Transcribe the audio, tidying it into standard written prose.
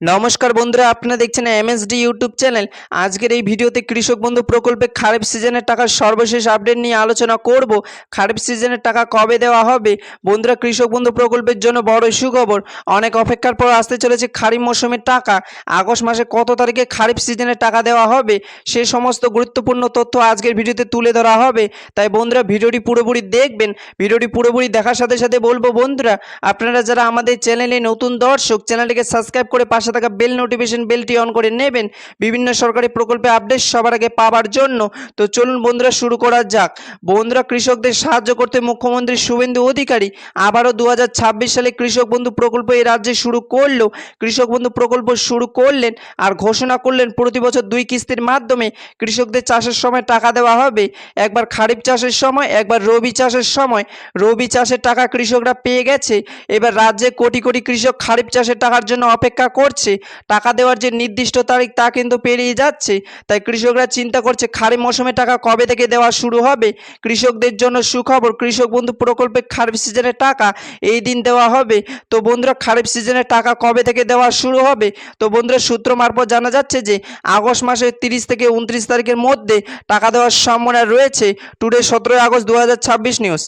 নমস্কার বন্ধুরা, আপনারা দেখছেন এমএসডি ইউটিউব চ্যানেল। আজকের এই ভিডিওতে কৃষক বন্ধু প্রকল্পে খারিফ সিজনের টাকার সর্বশেষ আপডেট নিয়ে আলোচনা করব। খারিফ সিজনের টাকা কবে দেওয়া হবে? বন্ধুরা, কৃষক বন্ধু প্রকল্পের জন্য বড় সুখবর। অনেক অপেক্ষার পর আসতে চলেছে খারিফ মৌসুমের টাকা। আগস্ট মাসে কত তারিখে খারিফ সিজনের টাকা দেওয়া হবে সে সমস্ত গুরুত্বপূর্ণ তথ্য আজকের ভিডিওতে তুলে ধরা হবে। তাই বন্ধুরা, ভিডিওটি পুরোপুরি দেখবেন। ভিডিওটি পুরোপুরি দেখার সাথে সাথে বলবো বন্ধুরা, আপনারা যারা আমাদের চ্যানেলে নতুন দর্শক, চ্যানেলটিকে সাবস্ক্রাইব করে পাশে থাকা বেল নোটিফিকেশন বেলটি অন করে নেবেন বিভিন্ন সরকারি প্রকল্পে আপডেট সবার আগে পাওয়ার জন্য। তো চলুন বন্ধুরা, শুরু করা যাক। বন্ধুরা, কৃষকদের সাহায্য করতে মুখ্যমন্ত্রী শুভেন্দু অধিকারী আবারও 2026 সালে কৃষক বন্ধু প্রকল্প এই রাজ্যে শুরু করলো। কৃষক বন্ধু প্রকল্প শুরু করলেন আর ঘোষণা করলেন প্রতি বছর 2 কিস্তির মাধ্যমে কৃষকদের চাষের সময় টাকা দেওয়া হবে। একবার খারিফ চাষের সময়, একবার রবি চাষের সময়। রবি চাষের টাকা কৃষকরা পেয়ে গেছে। এবার রাজ্যে কোটি কোটি কৃষক খারিফ চাষের টাকার জন্য অপেক্ষা করছে। টাকা দেওয়ার যে নির্দিষ্ট তারিখ তা কিন্তু পেরিয়ে যাচ্ছে। তাই কৃষকরা চিন্তা করছে খারিফ মৌসুমে টাকা কবে থেকে দেওয়া শুরু হবে। কৃষকদের জন্য সুখবর, কৃষক বন্ধু প্রকল্পে খারিফ সিজনের টাকা এই দিন দেওয়া হবে। তো বন্ধুরা, খারিফ সিজনের টাকা কবে থেকে দেওয়া শুরু হবে? তো বন্ধুরা, সূত্র মারফত জানা যাচ্ছে যে আগস্ট মাসের 30 থেকে 29 তারিখের মধ্যে টাকা দেওয়ার সম্ভাবনা রয়েছে। Today 17 August 2026 news.